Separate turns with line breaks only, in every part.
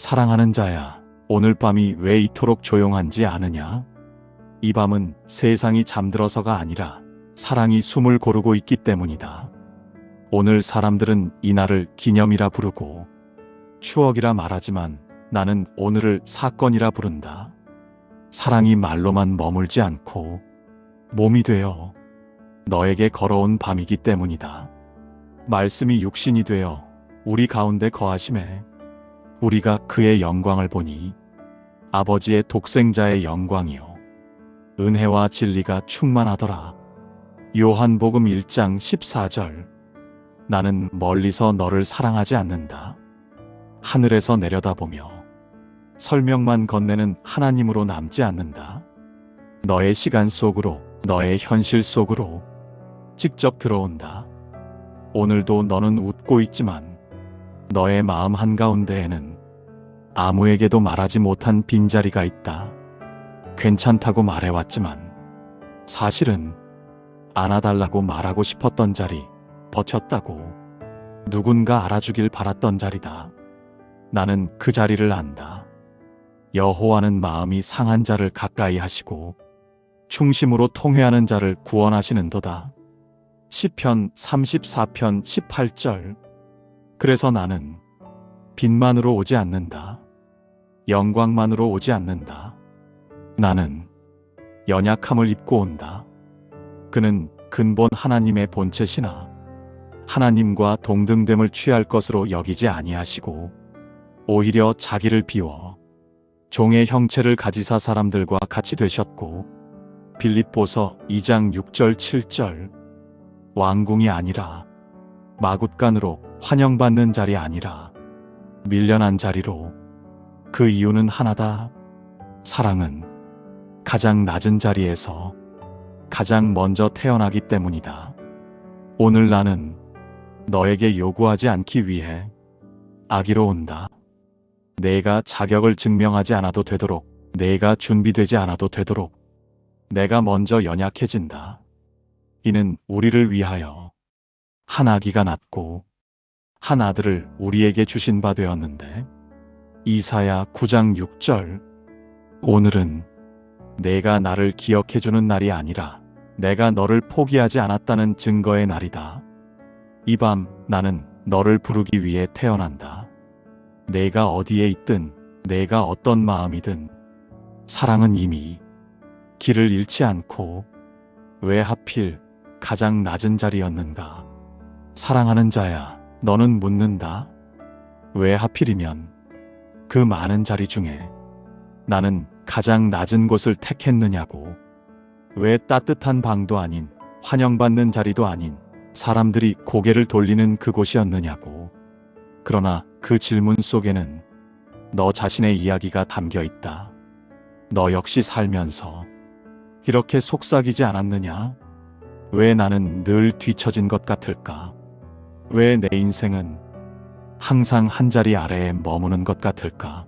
사랑하는 자야, 오늘 밤이 왜 이토록 조용한지 아느냐? 이 밤은 세상이 잠들어서가 아니라 사랑이 숨을 고르고 있기 때문이다. 오늘 사람들은 이날을 기념이라 부르고 추억이라 말하지만 나는 오늘을 사건이라 부른다. 사랑이 말로만 머물지 않고 몸이 되어 너에게 걸어온 밤이기 때문이다. 말씀이 육신이 되어 우리 가운데 거하심에 우리가 그의 영광을 보니 아버지의 독생자의 영광이요 은혜와 진리가 충만하더라. 요한복음 1장 14절. 나는 멀리서 너를 사랑하지 않는다. 하늘에서 내려다보며 설명만 건네는 하나님으로 남지 않는다. 너의 시간 속으로, 너의 현실 속으로 직접 들어온다. 오늘도 너는 웃고 있지만 너의 마음 한가운데에는 아무에게도 말하지 못한 빈자리가 있다. 괜찮다고 말해왔지만 사실은 안아달라고 말하고 싶었던 자리, 버텼다고 누군가 알아주길 바랐던 자리다. 나는 그 자리를 안다. 여호와는 마음이 상한 자를 가까이 하시고 충심으로 통회하는 자를 구원하시는도다. 시편 34편 18절. 그래서 나는 빛만으로 오지 않는다. 영광만으로 오지 않는다. 나는 연약함을 입고 온다. 그는 근본 하나님의 본체시나 하나님과 동등됨을 취할 것으로 여기지 아니하시고 오히려 자기를 비워 종의 형체를 가지사 사람들과 같이 되셨고 빌립보서 2장 6절 7절. 왕궁이 아니라 마굿간으로 환영받는 자리 아니라 밀려난 자리로. 그 이유는 하나다. 사랑은 가장 낮은 자리에서 가장 먼저 태어나기 때문이다. 오늘 나는 너에게 요구하지 않기 위해 아기로 온다. 내가 자격을 증명하지 않아도 되도록, 내가 준비되지 않아도 되도록 내가 먼저 연약해진다. 이는 우리를 위하여 한 아기가 낳고 한 아들을 우리에게 주신 바 되었는데 이사야 9장 6절. 오늘은 내가 나를 기억해주는 날이 아니라 내가 너를 포기하지 않았다는 증거의 날이다. 이 밤 나는 너를 부르기 위해 태어난다. 내가 어디에 있든 내가 어떤 마음이든 사랑은 이미 길을 잃지 않고 왜 하필 가장 낮은 자리였는가? 사랑하는 자야, 너는 묻는다. 왜 하필이면 그 많은 자리 중에 나는 가장 낮은 곳을 택했느냐고. 왜 따뜻한 방도 아닌, 환영받는 자리도 아닌 사람들이 고개를 돌리는 그곳이었느냐고. 그러나 그 질문 속에는 너 자신의 이야기가 담겨 있다. 너 역시 살면서 이렇게 속삭이지 않았느냐? 왜 나는 늘 뒤처진 것 같을까? 왜 내 인생은 항상 한 자리 아래에 머무는 것 같을까?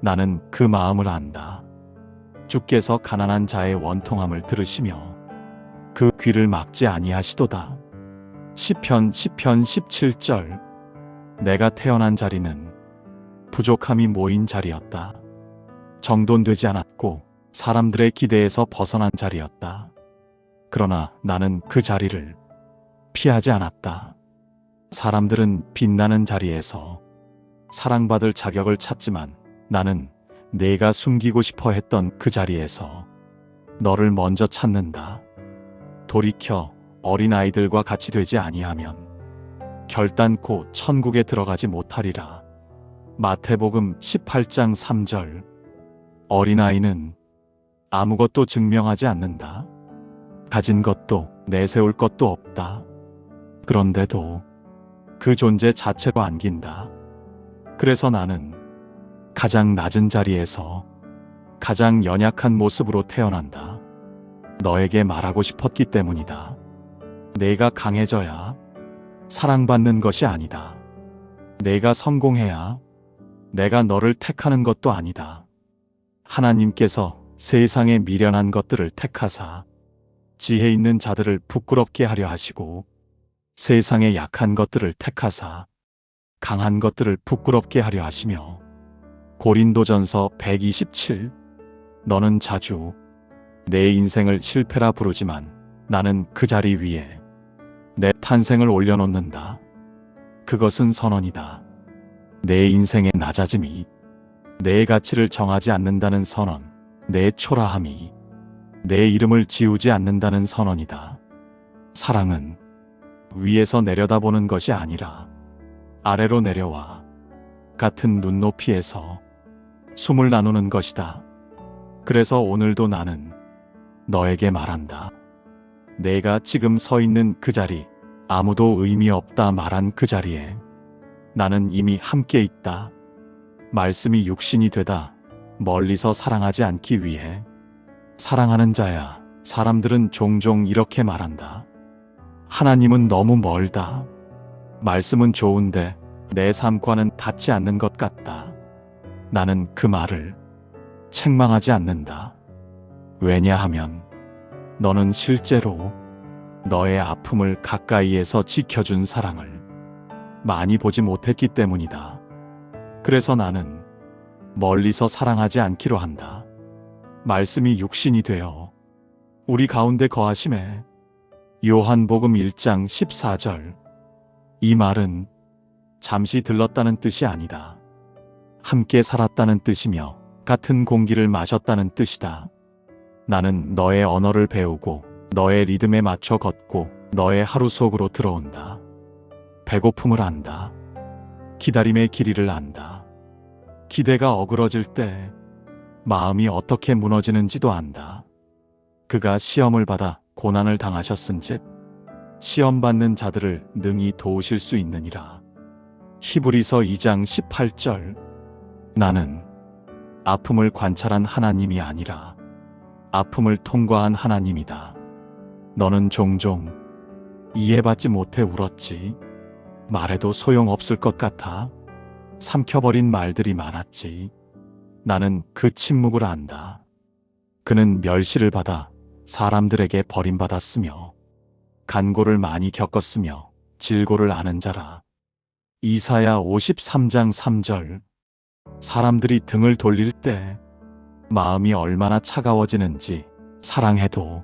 나는 그 마음을 안다. 주께서 가난한 자의 원통함을 들으시며 그 귀를 막지 아니하시도다. 시편 17절. 내가 태어난 자리는 부족함이 모인 자리였다. 정돈되지 않았고 사람들의 기대에서 벗어난 자리였다. 그러나 나는 그 자리를 피하지 않았다. 사람들은 빛나는 자리에서 사랑받을 자격을 찾지만 나는 내가 숨기고 싶어 했던 그 자리에서 너를 먼저 찾는다. 돌이켜 어린아이들과 같이 되지 아니하면 결단코 천국에 들어가지 못하리라. 마태복음 18장 3절. 어린아이는 아무것도 증명하지 않는다. 가진 것도 내세울 것도 없다. 그런데도 그 존재 자체로 안긴다. 그래서 나는 가장 낮은 자리에서 가장 연약한 모습으로 태어난다. 너에게 말하고 싶었기 때문이다. 내가 강해져야 사랑받는 것이 아니다. 내가 성공해야 내가 너를 택하는 것도 아니다. 하나님께서 세상의 미련한 것들을 택하사 지혜 있는 자들을 부끄럽게 하려 하시고 세상의 약한 것들을 택하사 강한 것들을 부끄럽게 하려 하시며 고린도전서 127. 너는 자주 내 인생을 실패라 부르지만 나는 그 자리 위에 내 탄생을 올려놓는다. 그것은 선언이다. 내 인생의 낮아짐이 내 가치를 정하지 않는다는 선언, 내 초라함이 내 이름을 지우지 않는다는 선언이다. 사랑은 위에서 내려다보는 것이 아니라 아래로 내려와 같은 눈높이에서 숨을 나누는 것이다. 그래서 오늘도 나는 너에게 말한다. 내가 지금 서 있는 그 자리, 아무도 의미 없다 말한 그 자리에 나는 이미 함께 있다. 말씀이 육신이 되다 멀리서 사랑하지 않기 위해 사랑하는 자야. 사람들은 종종 이렇게 말한다. 하나님은 너무 멀다. 말씀은 좋은데 내 삶과는 닿지 않는 것 같다. 나는 그 말을 책망하지 않는다. 왜냐하면 너는 실제로 너의 아픔을 가까이에서 지켜준 사랑을 많이 보지 못했기 때문이다. 그래서 나는 멀리서 사랑하지 않기로 한다. 말씀이 육신이 되어 우리 가운데 거하심에. 요한복음 1장 14절. 이 말은 잠시 들렀다는 뜻이 아니다. 함께 살았다는 뜻이며 같은 공기를 마셨다는 뜻이다. 나는 너의 언어를 배우고 너의 리듬에 맞춰 걷고 너의 하루 속으로 들어온다. 배고픔을 안다. 기다림의 길이를 안다. 기대가 어그러질 때 마음이 어떻게 무너지는지도 안다. 그가 시험을 받아 고난을 당하셨은즉 시험 받는 자들을 능히 도우실 수 있느니라. 히브리서 2장 18절. 나는 아픔을 관찰한 하나님이 아니라 아픔을 통과한 하나님이다. 너는 종종 이해받지 못해 울었지. 말해도 소용없을 것 같아 삼켜버린 말들이 많았지. 나는 그 침묵을 안다. 그는 멸시를 받아 사람들에게 버림받았으며 간고를 많이 겪었으며 질고를 아는 자라. 이사야 53장 3절. 사람들이 등을 돌릴 때 마음이 얼마나 차가워지는지, 사랑해도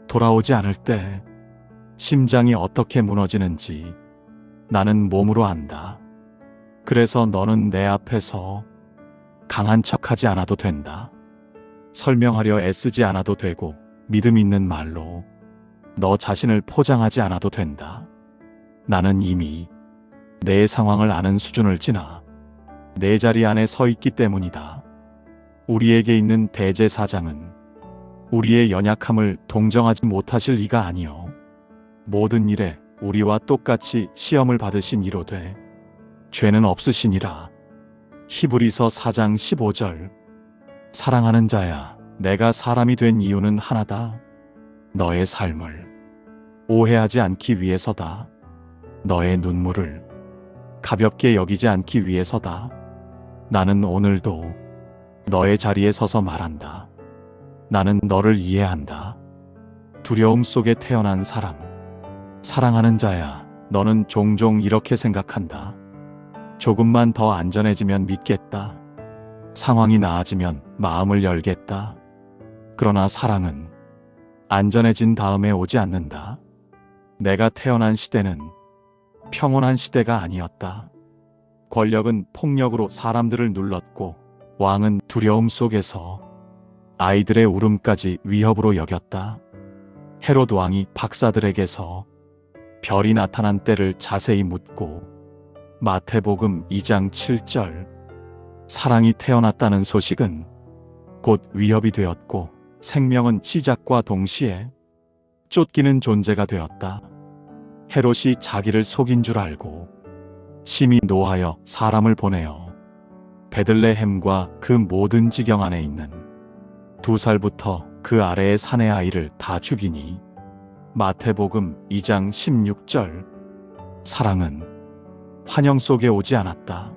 돌아오지 않을 때 심장이 어떻게 무너지는지 나는 몸으로 안다. 그래서 너는 내 앞에서 강한 척하지 않아도 된다. 설명하려 애쓰지 않아도 되고 믿음 있는 말로 너 자신을 포장하지 않아도 된다. 나는 이미 내 상황을 아는 수준을 지나 내 자리 안에 서 있기 때문이다. 우리에게 있는 대제사장은 우리의 연약함을 동정하지 못하실 이가 아니요 모든 일에 우리와 똑같이 시험을 받으신 이로되 죄는 없으시니라. 히브리서 4장 15절. 사랑하는 자야, 내가 사람이 된 이유는 하나다. 너의 삶을 오해하지 않기 위해서다. 너의 눈물을 가볍게 여기지 않기 위해서다. 나는 오늘도 너의 자리에 서서 말한다. 나는 너를 이해한다. 두려움 속에 태어난 사람, 사랑하는 자야, 너는 종종 이렇게 생각한다. 조금만 더 안전해지면 믿겠다. 상황이 나아지면 마음을 열겠다. 그러나 사랑은 안전해진 다음에 오지 않는다. 내가 태어난 시대는 평온한 시대가 아니었다. 권력은 폭력으로 사람들을 눌렀고 왕은 두려움 속에서 아이들의 울음까지 위협으로 여겼다. 헤롯 왕이 박사들에게서 별이 나타난 때를 자세히 묻고 마태복음 2장 7절. 사랑이 태어났다는 소식은 곧 위협이 되었고 생명은 시작과 동시에 쫓기는 존재가 되었다. 헤롯이 자기를 속인 줄 알고 심히 노하여 사람을 보내어 베들레헴과 그 모든 지경 안에 있는 2살부터 그 아래의 사내 아이를 다 죽이니 마태복음 2장 16절. 사랑은 환영 속에 오지 않았다.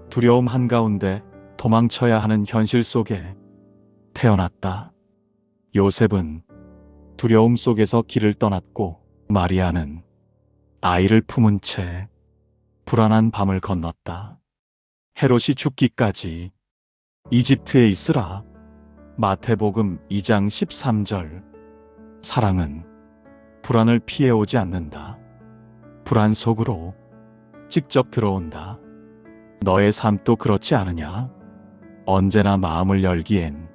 두려움 한가운데 도망쳐야 하는 현실 속에 태어났다. 요셉은 두려움 속에서 길을 떠났고 마리아는 아이를 품은 채 불안한 밤을 건넜다. 헤롯이 죽기까지 이집트에 있으라. 마태복음 2장 13절. 사랑은 불안을 피해오지 않는다. 불안 속으로 직접 들어온다. 너의 삶도 그렇지 않으냐? 언제나 마음을 열기엔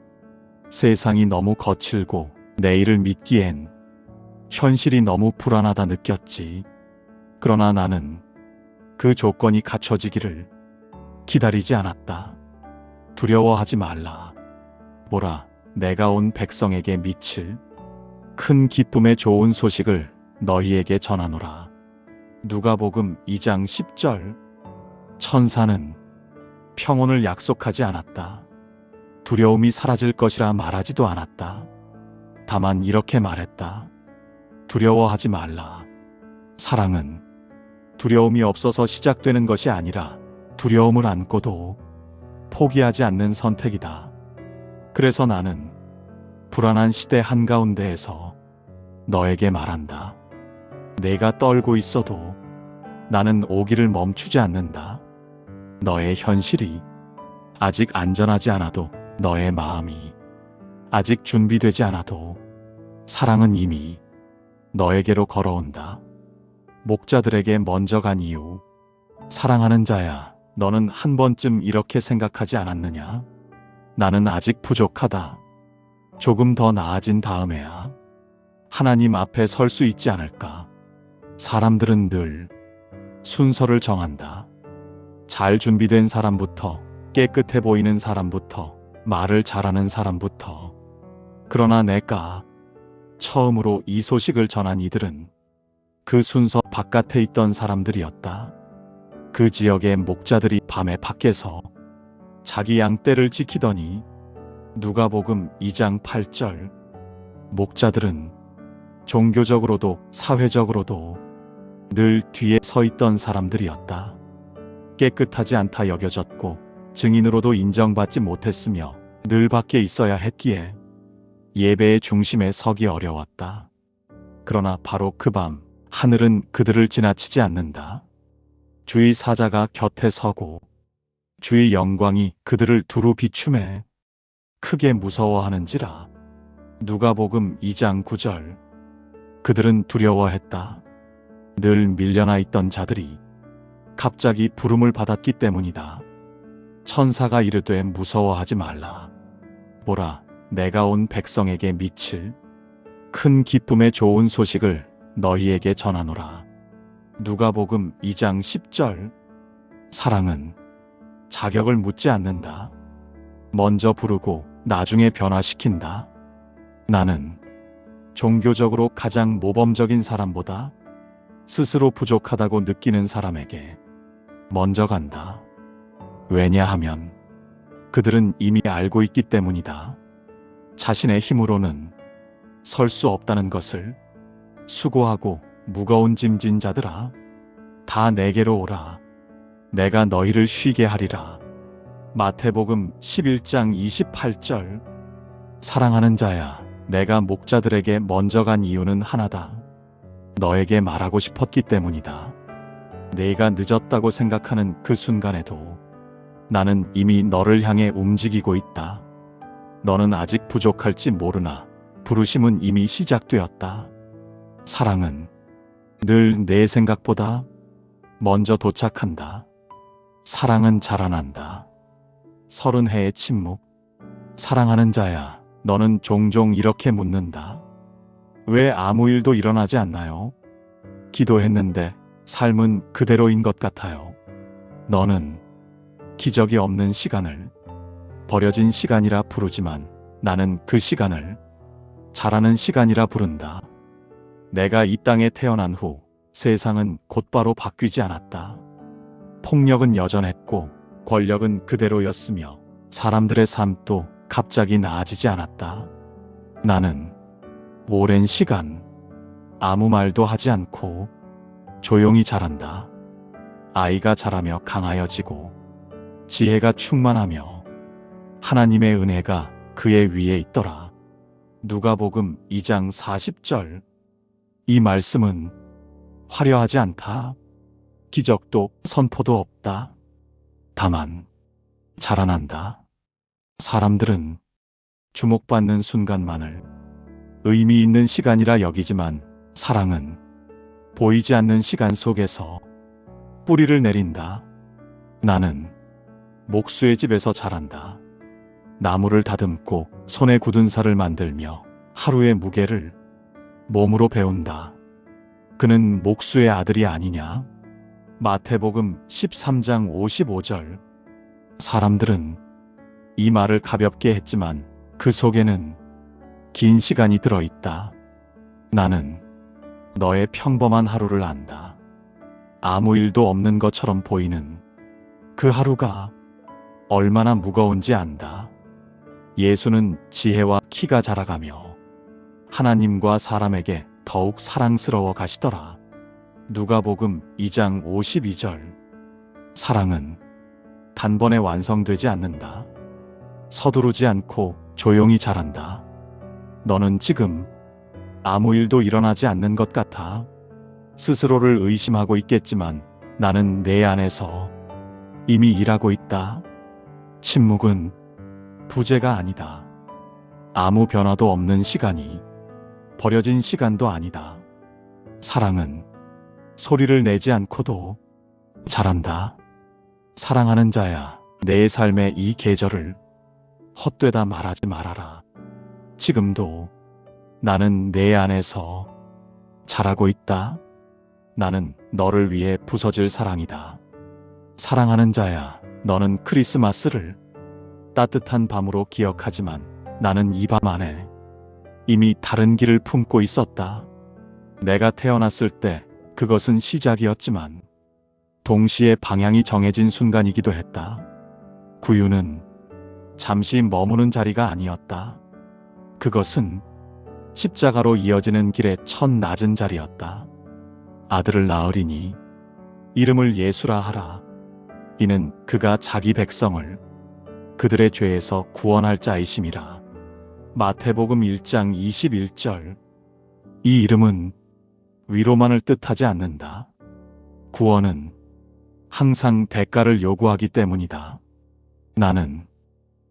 세상이 너무 거칠고 내일을 믿기엔 현실이 너무 불안하다 느꼈지. 그러나 나는 그 조건이 갖춰지기를 기다리지 않았다. 두려워하지 말라. 보라, 내가 온 백성에게 미칠 큰 기쁨의 좋은 소식을 너희에게 전하노라. 누가복음 2장 10절. 천사는 평온을 약속하지 않았다. 두려움이 사라질 것이라 말하지도 않았다. 다만 이렇게 말했다. 두려워하지 말라. 사랑은 두려움이 없어서 시작되는 것이 아니라 두려움을 안고도 포기하지 않는 선택이다. 그래서 나는 불안한 시대 한가운데에서 너에게 말한다. 내가 떨고 있어도 나는 오기를 멈추지 않는다. 너의 현실이 아직 안전하지 않아도, 너의 마음이 아직 준비되지 않아도 사랑은 이미 너에게로 걸어온다. 목자들에게 먼저 간 이유. 사랑하는 자야, 너는 한 번쯤 이렇게 생각하지 않았느냐? 나는 아직 부족하다. 조금 더 나아진 다음에야 하나님 앞에 설 수 있지 않을까? 사람들은 늘 순서를 정한다. 잘 준비된 사람부터, 깨끗해 보이는 사람부터, 말을 잘하는 사람부터. 그러나 내가 처음으로 이 소식을 전한 이들은 그 순서 바깥에 있던 사람들이었다. 그 지역의 목자들이 밤에 밖에서 자기 양떼를 지키더니. 누가복음 2장 8절. 목자들은 종교적으로도 사회적으로도 늘 뒤에 서 있던 사람들이었다. 깨끗하지 않다 여겨졌고 증인으로도 인정받지 못했으며 늘 밖에 있어야 했기에 예배의 중심에 서기 어려웠다. 그러나 바로 그 밤 하늘은 그들을 지나치지 않는다. 주의 사자가 곁에 서고 주의 영광이 그들을 두루 비춤해 크게 무서워하는지라. 누가복음 2장 9절. 그들은 두려워했다. 늘 밀려나 있던 자들이 갑자기 부름을 받았기 때문이다. 천사가 이르되 무서워하지 말라. 보라, 내가 온 백성에게 미칠 큰 기쁨의 좋은 소식을 너희에게 전하노라. 누가복음 2장 10절. 사랑은 자격을 묻지 않는다. 먼저 부르고 나중에 변화시킨다. 나는 종교적으로 가장 모범적인 사람보다 스스로 부족하다고 느끼는 사람에게 먼저 간다. 왜냐하면 그들은 이미 알고 있기 때문이다. 자신의 힘으로는 설 수 없다는 것을. 수고하고 무거운 짐진 자들아, 다 내게로 오라. 내가 너희를 쉬게 하리라. 마태복음 11장 28절. 사랑하는 자야, 내가 목자들에게 먼저 간 이유는 하나다. 너에게 말하고 싶었기 때문이다. 내가 늦었다고 생각하는 그 순간에도 나는 이미 너를 향해 움직이고 있다. 너는 아직 부족할지 모르나 부르심은 이미 시작되었다. 사랑은 늘 내 생각보다 먼저 도착한다. 사랑은 자라난다. 30해의 침묵. 사랑하는 자야, 너는 종종 이렇게 묻는다. 왜 아무 일도 일어나지 않나요? 기도했는데 삶은 그대로인 것 같아요. 너는 기적이 없는 시간을 버려진 시간이라 부르지만 나는 그 시간을 자라는 시간이라 부른다. 내가 이 땅에 태어난 후 세상은 곧바로 바뀌지 않았다. 폭력은 여전했고 권력은 그대로였으며 사람들의 삶도 갑자기 나아지지 않았다. 나는 오랜 시간 아무 말도 하지 않고 조용히 자란다. 아이가 자라며 강하여지고 지혜가 충만하며 하나님의 은혜가 그의 위에 있더라. 누가복음 2장 40절. 이 말씀은 화려하지 않다. 기적도 선포도 없다. 다만 자라난다. 사람들은 주목받는 순간만을 의미 있는 시간이라 여기지만 사랑은 보이지 않는 시간 속에서 뿌리를 내린다. 나는 목수의 집에서 자란다. 나무를 다듬고 손에 굳은 살을 만들며 하루의 무게를 몸으로 배운다. 그는 목수의 아들이 아니냐? 마태복음 13장 55절. 사람들은 이 말을 가볍게 했지만 그 속에는 긴 시간이 들어있다. 나는 너의 평범한 하루를 안다. 아무 일도 없는 것처럼 보이는 그 하루가 얼마나 무거운지 안다. 예수는 지혜와 키가 자라가며 하나님과 사람에게 더욱 사랑스러워 가시더라. 누가복음 2장 52절. 사랑은 단번에 완성되지 않는다. 서두르지 않고 조용히 자란다. 너는 지금 아무 일도 일어나지 않는 것 같아. 스스로를 의심하고 있겠지만 나는 내 안에서 이미 일하고 있다. 침묵은 부재가 아니다. 아무 변화도 없는 시간이 버려진 시간도 아니다. 사랑은 소리를 내지 않고도 자란다. 사랑하는 자야, 내 삶의 이 계절을 헛되다 말하지 말아라. 지금도 나는 내 안에서 자라고 있다. 나는 너를 위해 부서질 사랑이다. 사랑하는 자야, 너는 크리스마스를 따뜻한 밤으로 기억하지만 나는 이 밤 안에 이미 다른 길을 품고 있었다. 내가 태어났을 때 그것은 시작이었지만 동시에 방향이 정해진 순간이기도 했다. 구유는 잠시 머무는 자리가 아니었다. 그것은 십자가로 이어지는 길의 첫 낮은 자리였다. 아들을 낳으리니 이름을 예수라 하라. 이는 그가 자기 백성을 그들의 죄에서 구원할 자이심이라. 마태복음 1장 21절. 이 이름은 위로만을 뜻하지 않는다. 구원은 항상 대가를 요구하기 때문이다. 나는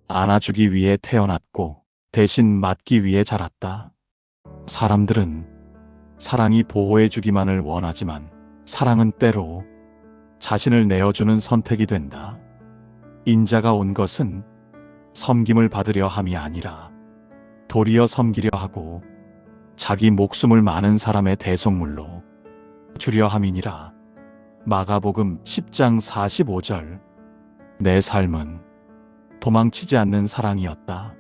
안아주기 위해 태어났고 대신 맞기 위해 자랐다. 사람들은 사랑이 보호해주기만을 원하지만 사랑은 때로 자신을 내어주는 선택이 된다. 인자가 온 것은 섬김을 받으려 함이 아니라 도리어 섬기려 하고 자기 목숨을 많은 사람의 대속물로 주려 함이니라. 마가복음 10장 45절. 내 삶은 도망치지 않는 사랑이었다.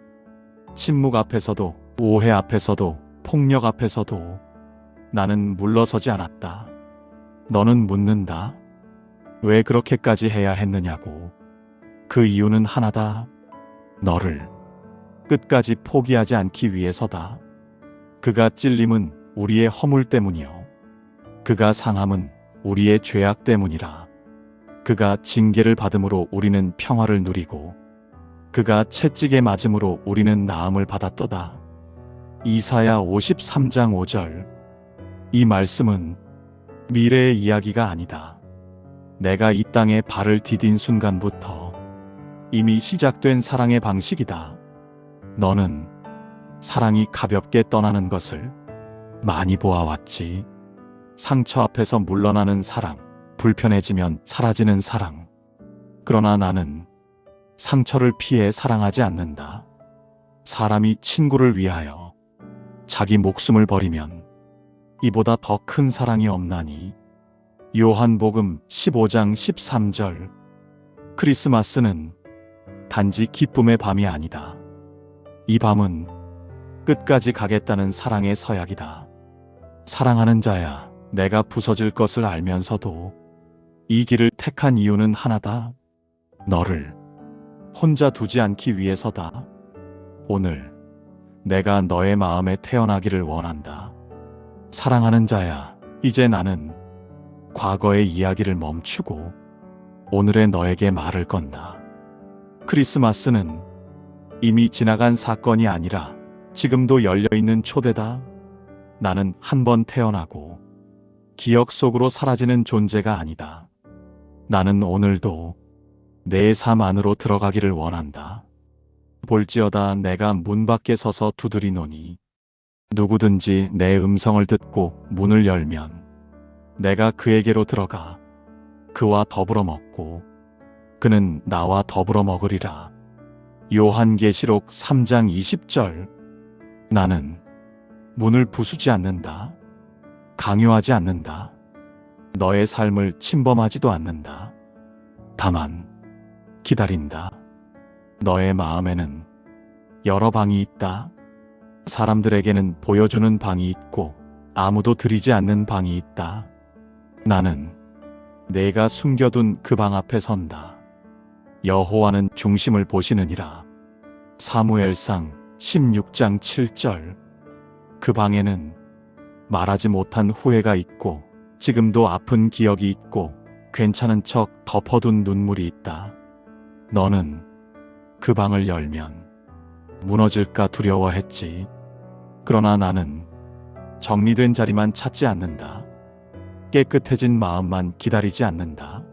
침묵 앞에서도 오해 앞에서도 폭력 앞에서도 나는 물러서지 않았다. 너는 묻는다. 왜 그렇게까지 해야 했느냐고. 그 이유는 하나다. 너를 끝까지 포기하지 않기 위해서다. 그가 찔림은 우리의 허물 때문이요. 그가 상함은 우리의 죄악 때문이라. 그가 징계를 받음으로 우리는 평화를 누리고 그가 채찍에 맞음으로 우리는 나음을 받았도다. 이사야 53장 5절. 이 말씀은 미래의 이야기가 아니다. 내가 이 땅에 발을 디딘 순간부터 이미 시작된 사랑의 방식이다. 너는 사랑이 가볍게 떠나는 것을 많이 보아왔지. 상처 앞에서 물러나는 사랑, 불편해지면 사라지는 사랑. 그러나 나는 상처를 피해 사랑하지 않는다. 사람이 친구를 위하여 자기 목숨을 버리면 이보다 더 큰 사랑이 없나니. 요한복음 15장 13절. 크리스마스는 단지 기쁨의 밤이 아니다. 이 밤은 끝까지 가겠다는 사랑의 서약이다. 사랑하는 자야, 내가 부서질 것을 알면서도 이 길을 택한 이유는 하나다. 너를 혼자 두지 않기 위해서다. 오늘 내가 너의 마음에 태어나기를 원한다. 사랑하는 자야, 이제 나는 과거의 이야기를 멈추고 오늘의 너에게 말을 건다. 크리스마스는 이미 지나간 사건이 아니라 지금도 열려있는 초대다. 나는 한 번 태어나고 기억 속으로 사라지는 존재가 아니다. 나는 오늘도 내 삶 안으로 들어가기를 원한다. 볼지어다 내가 문 밖에 서서 두드리노니 누구든지 내 음성을 듣고 문을 열면 내가 그에게로 들어가 그와 더불어 먹고 그는 나와 더불어 먹으리라. 요한계시록 3장 20절. 나는 문을 부수지 않는다. 강요하지 않는다. 너의 삶을 침범하지도 않는다. 다만 기다린다. 너의 마음에는 여러 방이 있다. 사람들에게는 보여주는 방이 있고 아무도 들이지 않는 방이 있다. 나는 내가 숨겨둔 그 방 앞에 선다. 여호와는 중심을 보시느니라. 사무엘상 16장 7절. 그 방에는 말하지 못한 후회가 있고 지금도 아픈 기억이 있고 괜찮은 척 덮어둔 눈물이 있다. 너는 그 방을 열면 무너질까 두려워했지. 그러나 나는 정리된 자리만 찾지 않는다. 깨끗해진 마음만 기다리지 않는다.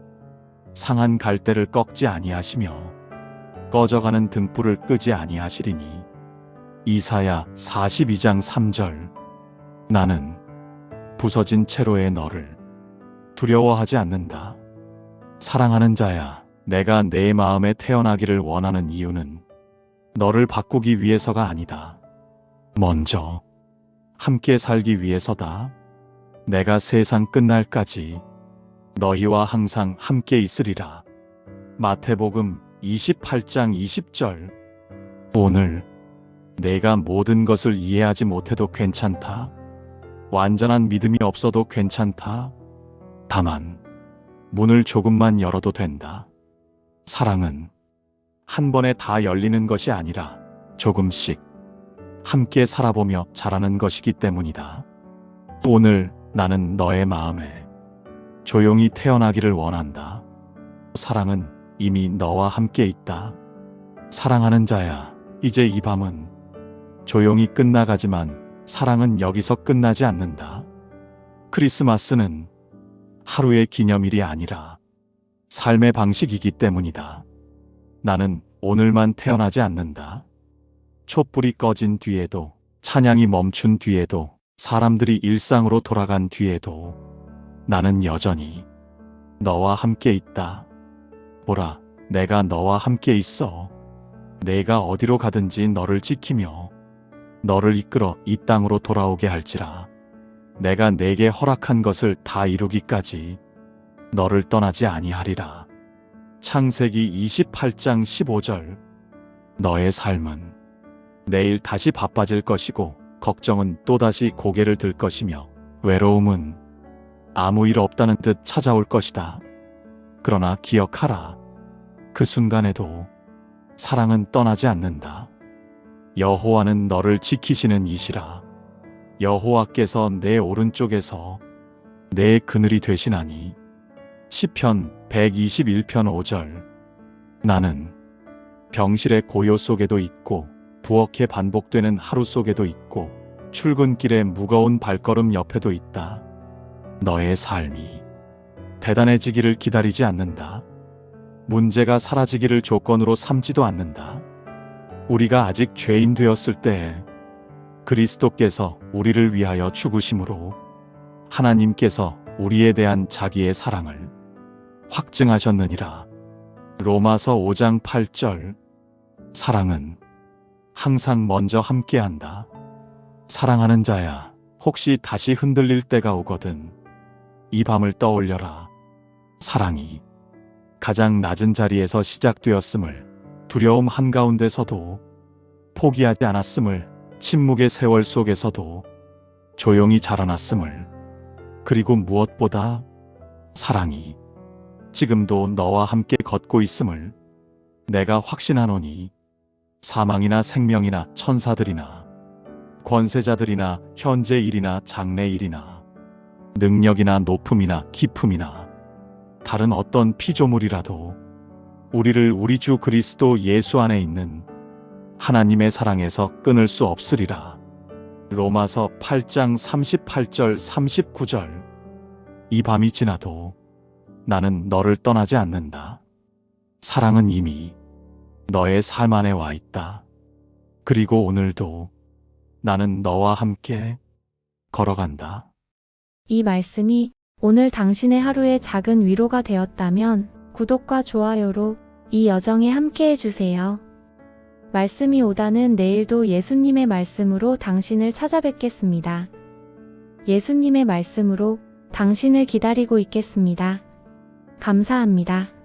상한 갈대를 꺾지 아니하시며 꺼져가는 등불을 끄지 아니하시리니. 이사야 42장 3절. 나는 부서진 채로의 너를 두려워하지 않는다. 사랑하는 자야, 내가 내 마음에 태어나기를 원하는 이유는 너를 바꾸기 위해서가 아니다. 먼저 함께 살기 위해서다. 내가 세상 끝날까지 너희와 항상 함께 있으리라. 마태복음 28장 20절. 오늘 내가 모든 것을 이해하지 못해도 괜찮다. 완전한 믿음이 없어도 괜찮다. 다만 문을 조금만 열어도 된다. 사랑은 한 번에 다 열리는 것이 아니라 조금씩 함께 살아보며 자라는 것이기 때문이다. 오늘 나는 너의 마음에 조용히 태어나기를 원한다. 사랑은 이미 너와 함께 있다. 사랑하는 자야, 이제 이 밤은 조용히 끝나가지만 사랑은 여기서 끝나지 않는다. 크리스마스는 하루의 기념일이 아니라 삶의 방식이기 때문이다. 나는 오늘만 태어나지 않는다. 촛불이 꺼진 뒤에도, 찬양이 멈춘 뒤에도, 사람들이 일상으로 돌아간 뒤에도 나는 여전히 너와 함께 있다. 보라, 내가 너와 함께 있어. 내가 어디로 가든지 너를 지키며 너를 이끌어 이 땅으로 돌아오게 할지라. 내가 내게 허락한 것을 다 이루기까지 너를 떠나지 아니하리라. 창세기 28장 15절. 너의 삶은 내일 다시 바빠질 것이고 걱정은 또다시 고개를 들 것이며 외로움은 아무 일 없다는 듯 찾아올 것이다. 그러나 기억하라. 그 순간에도 사랑은 떠나지 않는다. 여호와는 너를 지키시는 이시라. 여호와께서 내 오른쪽에서 내 그늘이 되시나니. 시편 121편 5절. 나는 병실의 고요 속에도 있고 부엌에 반복되는 하루 속에도 있고 출근길의 무거운 발걸음 옆에도 있다. 너의 삶이 대단해지기를 기다리지 않는다. 문제가 사라지기를 조건으로 삼지도 않는다. 우리가 아직 죄인 되었을 때에 그리스도께서 우리를 위하여 죽으심으로 하나님께서 우리에 대한 자기의 사랑을 확증하셨느니라. 로마서 5장 8절. 사랑은 항상 먼저 함께한다. 사랑하는 자야, 혹시 다시 흔들릴 때가 오거든 이 밤을 떠올려라. 사랑이 가장 낮은 자리에서 시작되었음을, 두려움 한가운데서도 포기하지 않았음을, 침묵의 세월 속에서도 조용히 자라났음을, 그리고 무엇보다 사랑이 지금도 너와 함께 걷고 있음을 내가 확신하노니. 사망이나 생명이나 천사들이나 권세자들이나 현재 일이나 장래 일이나 능력이나 높음이나 깊음이나 다른 어떤 피조물이라도 우리를 우리 주 그리스도 예수 안에 있는 하나님의 사랑에서 끊을 수 없으리라. 로마서 8장 38절 39절. 이 밤이 지나도 나는 너를 떠나지 않는다. 사랑은 이미 너의 삶 안에 와 있다. 그리고 오늘도 나는 너와 함께 걸어간다.
이 말씀이 오늘 당신의 하루에 작은 위로가 되었다면 구독과 좋아요로 이 여정에 함께 해주세요. 말씀이 오다는 내일도 예수님의 말씀으로 당신을 찾아뵙겠습니다. 예수님의 말씀으로 당신을 기다리고 있겠습니다. 감사합니다.